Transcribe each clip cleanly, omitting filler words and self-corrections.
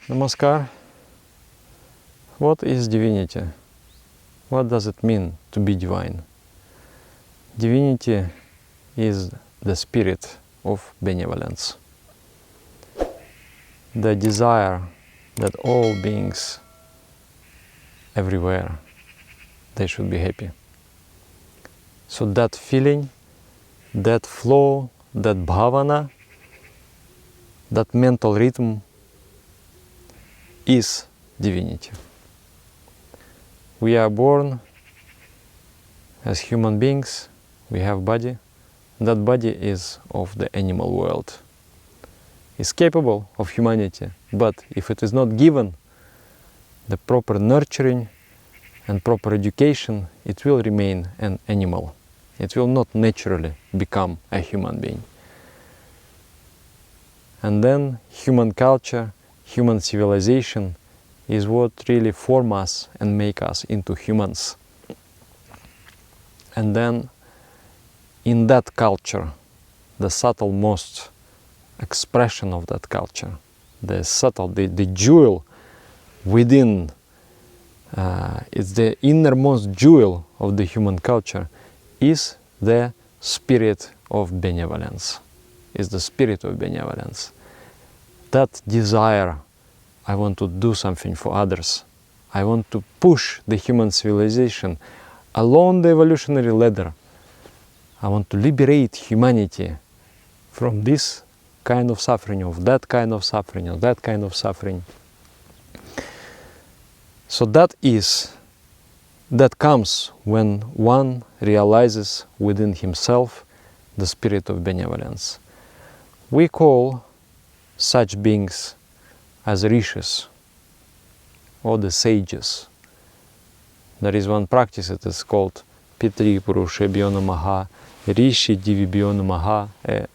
Namaskar. What is divinity? What does it mean to be divine? Divinity is the spirit of benevolence. The desire that all beings everywhere, they should be happy. So that feeling, that flow, that bhavana, that mental rhythm is divinity. We are born as human beings, we have body. That body is of the animal world. It's capable of humanity, but if it is not given the proper nurturing and proper education, it will remain an animal. It will not naturally become a human being. And then human culture, human civilization is what really form us and make us into humans. And then in that culture, the subtlemost expression of that culture, the subtle, the jewel within, it's the innermost jewel of the human culture, is the spirit of benevolence. Is the spirit of benevolence. That desire, I want to do something for others. I want to push the human civilization along the evolutionary ladder. I want to liberate humanity from this kind of suffering, of that kind of suffering, of that kind of suffering. So that comes when one realizes within himself the spirit of benevolence. We call such beings as rishis or the sages. There is one practice, it is called Pitri Purushebhyo Namaha, Rishi Divibhyo Namaha,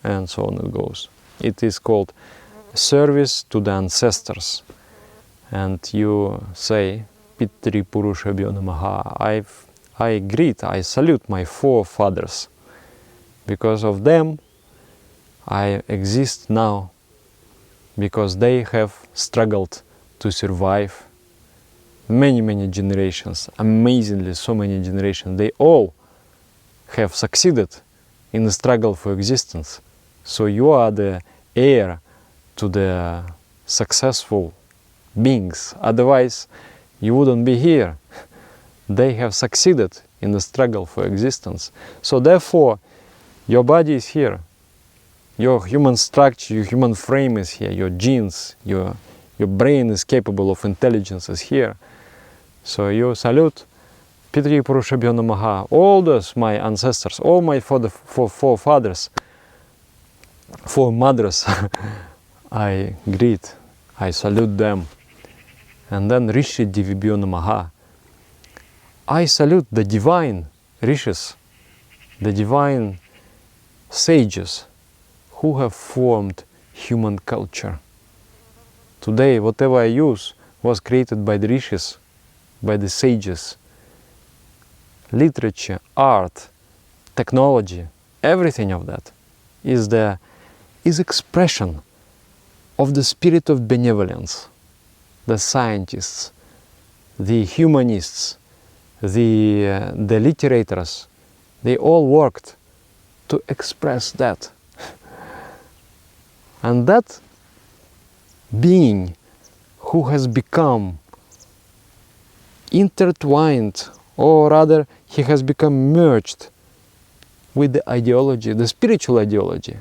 and so on it goes. It is called service to the ancestors. And you say, Pitri Purushebhyo Namaha, I greet, I salute my forefathers. Because of them, I exist now, because they have struggled to survive many generations, amazingly so many generations. They all have succeeded in the struggle for existence. So you are the heir to the successful beings. Otherwise, you wouldn't be here. They have succeeded in the struggle for existence. So therefore, your body is here. Your human structure, your human frame is here. Your genes, your brain is capable of intelligence is here. So you salute Pitri Purushebhyo Namaha, all those my ancestors, all my forefathers, foremothers, I greet, I salute them. And then Rishi Divibhyo Namaha, I salute the divine rishis, the divine sages who have formed human culture. Today, whatever I use was created by the rishis, by the sages. Literature, art, technology, everything of that is expression of the spirit of benevolence. The scientists, the humanists, the literators, they all worked to express that. And that being who has become intertwined, or rather he has become merged with the ideology, the spiritual ideology,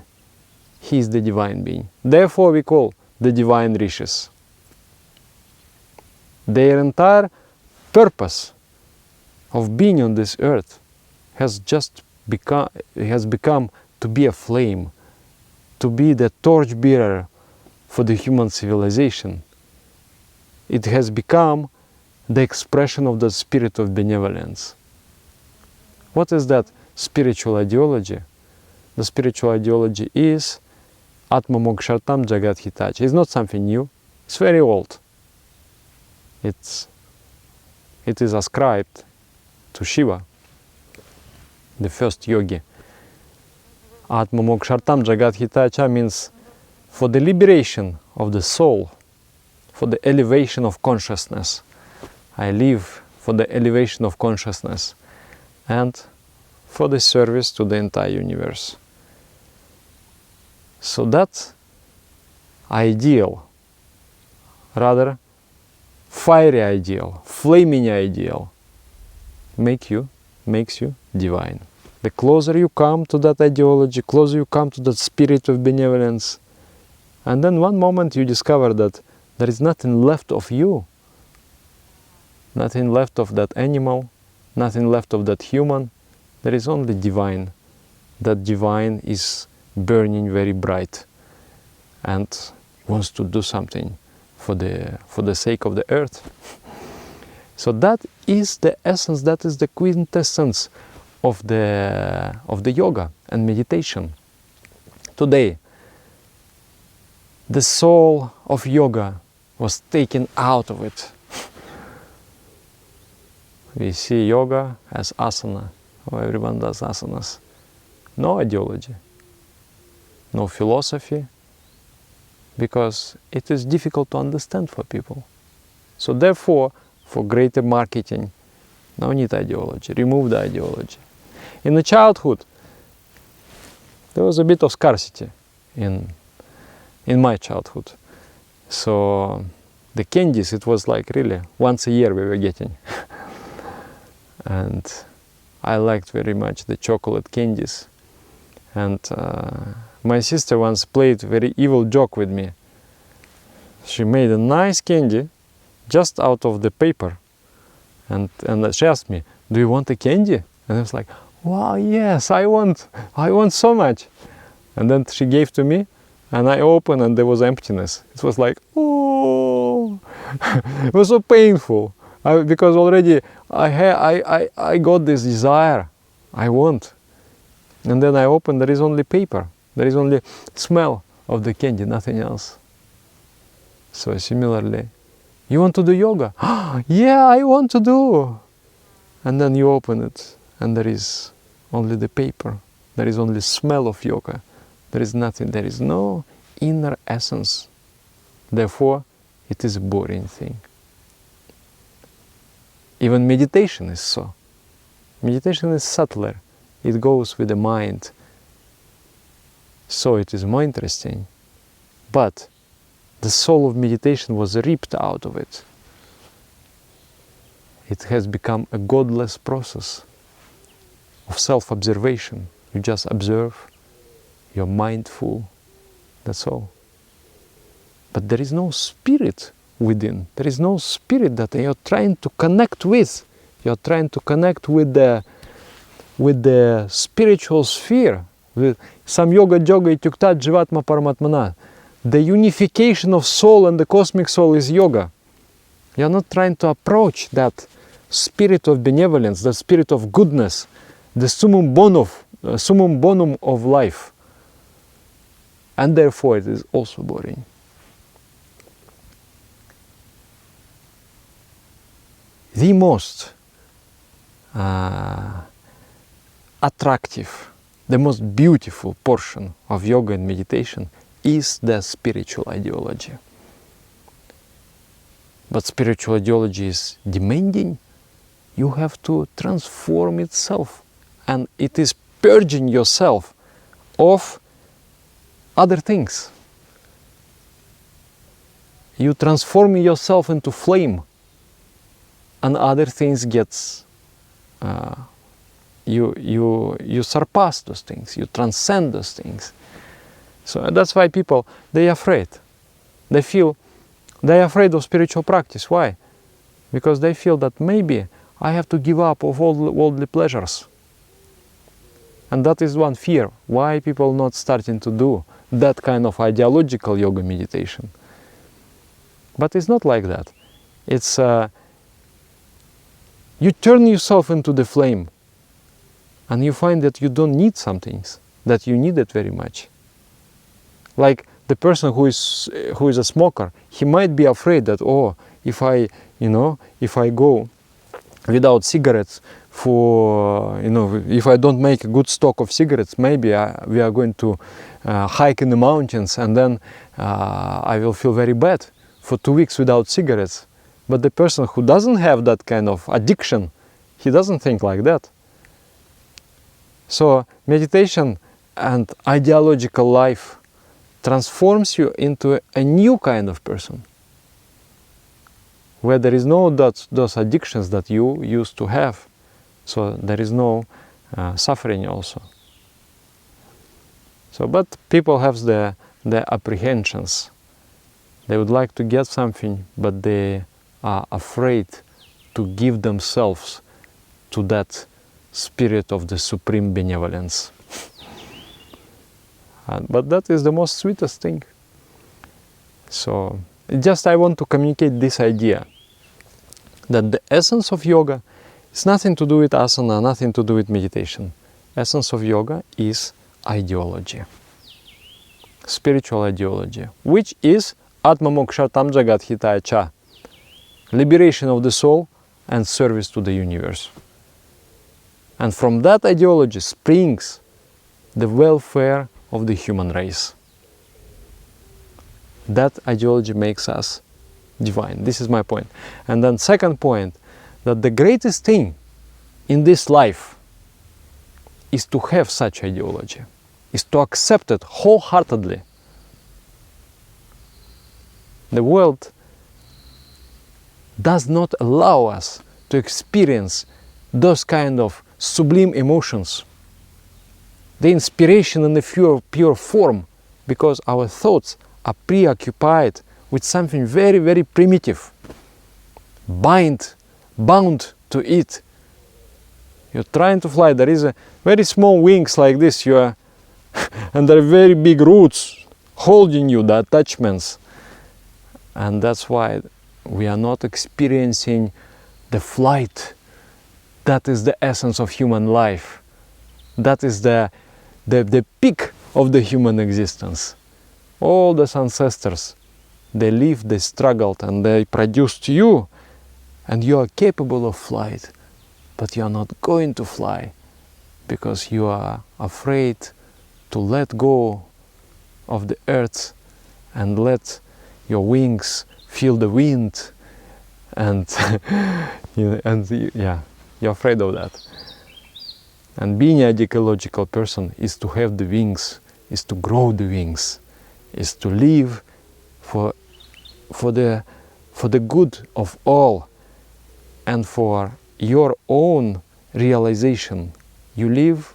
he is the divine being. Therefore we call the divine rishis. Their entire purpose of being on this earth has become to be a flame, to be the torchbearer for the human civilization. It has become the expression of the spirit of benevolence. What is that spiritual ideology? The spiritual ideology is Atma Mokshartam Jagat Hitachi. It's not something new, it's very old. It is ascribed to Shiva, the first yogi. Atma Mokshartam Jagat Hitacha means for the liberation of the soul, for the elevation of consciousness. I live for the elevation of consciousness and for the service to the entire universe. So that ideal, rather fiery ideal, flaming ideal, makes you divine. The closer you come to that ideology, closer you come to that spirit of benevolence, and then one moment you discover that there is nothing left of you, nothing left of that animal, nothing left of that human, there is only divine. That divine is burning very bright and wants to do something for the sake of the earth. So that is the essence, that is the quintessence of the yoga and meditation. Today, the soul of yoga was taken out of it. We see yoga as asana, or everyone does asanas. No ideology, no philosophy, because it is difficult to understand for people. So therefore, for greater marketing, no need ideology, remove the ideology. In the childhood, there was a bit of scarcity in my childhood. So the candies, it was like really once a year we were getting. And I liked very much the chocolate candies. And my sister once played a very evil joke with me. She made a nice candy just out of the paper. And she asked me, do you want a candy? And I was like, wow, yes, I want so much. And then she gave to me, and I opened, and there was emptiness. It was like, oh, it was so painful. Because already I got this desire, I want. And then I opened, there is only paper. There is only smell of the candy, nothing else. So similarly, you want to do yoga? Yeah, I want to do. And then you open it, and there is only the paper. There is only smell of yoga. There is nothing. There is no inner essence. Therefore, it is a boring thing. Even meditation is so. Meditation is subtler. It goes with the mind. So it is more interesting. But the soul of meditation was ripped out of it. It has become a godless process of self-observation. You just observe, you're mindful, that's all. But there is no spirit within. There is no spirit that you're trying to connect with. You're trying to connect with the spiritual sphere. With Sam Yoga Yoga Ityukta Jivatma Paramatmana. The unification of soul and the cosmic soul is yoga. You're not trying to approach that spirit of benevolence, the spirit of goodness, the summum bonum of life. And therefore it is also boring. The most attractive, the most beautiful portion of yoga and meditation is the spiritual ideology. But spiritual ideology is demanding. You have to transform itself, and it is purging yourself of other things. You transform yourself into flame, and other things gets you surpass those things, you transcend those things. So that's why people, they're afraid. They're afraid of spiritual practice. Why? Because they feel that maybe I have to give up of all worldly pleasures. And that is one fear. Why people not starting to do that kind of ideological yoga meditation? But it's not like that. It's you turn yourself into the flame, and you find that you don't need some things, that you need it very much. Like the person who is a smoker, he might be afraid that, oh, if I go without cigarettes for, if I don't make a good stock of cigarettes, maybe we are going to hike in the mountains, and then I will feel very bad for 2 weeks without cigarettes. But the person who doesn't have that kind of addiction, he doesn't think like that. So meditation and ideological life transforms you into a new kind of person, where there is no those addictions that you used to have. So there is no suffering also. So, but people have the apprehensions. They would like to get something, but they are afraid to give themselves to that spirit of the supreme benevolence. But that is the most sweetest thing. So just I want to communicate this idea that the essence of yoga is nothing to do with asana, nothing to do with meditation. Essence of yoga is ideology, spiritual ideology, which is Atma Mokshartam Jagat Hitaya Cha, liberation of the soul and service to the universe. And from that ideology springs the welfare of the human race. That ideology makes us divine. This is my point. And then second point, that the greatest thing in this life is to have such ideology, is to accept it wholeheartedly. The world does not allow us to experience those kind of sublime emotions, the inspiration in the pure form, because our thoughts are preoccupied with something very, very primitive, bound to it. You're trying to fly, there is a very small wings like this, you are and there are very big roots holding you, the attachments. And that's why we are not experiencing the flight. That is the essence of human life. That is the peak of the human existence. All those ancestors, they lived, they struggled, and they produced you, and you are capable of flight, but you are not going to fly because you are afraid to let go of the earth and let your wings feel the wind, and you're afraid of that. And being an ecological person is to have the wings, is to grow the wings, is to live for the good of all and for your own realization. You live,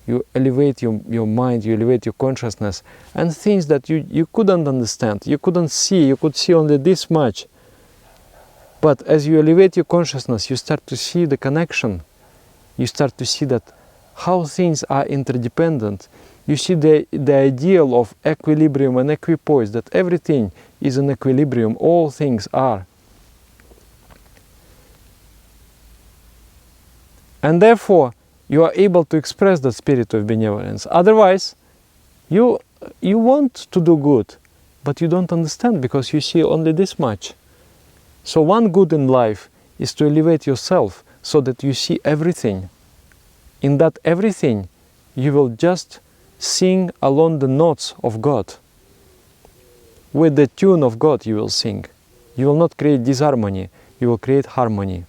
you elevate your mind, you elevate your consciousness, and things that you couldn't understand, you couldn't see, you could see only this much. But as you elevate your consciousness, you start to see the connection. You start to see that how things are interdependent. You see the ideal of equilibrium and equipoise, that everything is in equilibrium, all things are. And therefore, you are able to express the spirit of benevolence. Otherwise, you want to do good, but you don't understand because you see only this much. So one good in life is to elevate yourself so that you see everything. In that everything, you will just sing along the notes of God. With the tune of God you will sing. You will not create disharmony, you will create harmony.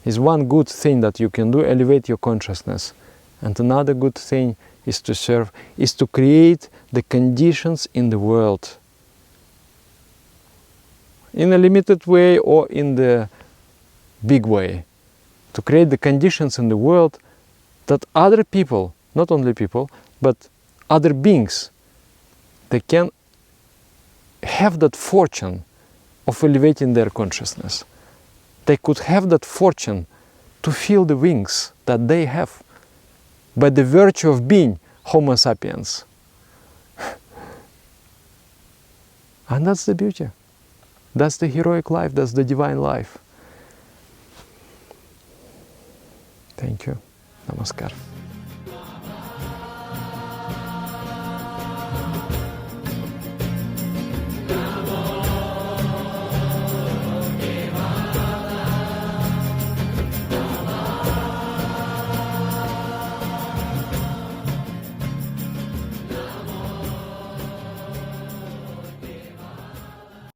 Is one good thing that you can do, elevate your consciousness. And another good thing is to serve, is to create the conditions in the world. In a limited way or in the big way. To create the conditions in the world that other people, not only people, but other beings, they can have that fortune of elevating their consciousness. They could have that fortune to feel the wings that they have by the virtue of being Homo sapiens. And that's the beauty. That's the heroic life, that's the divine life. Thank you. Namaskar.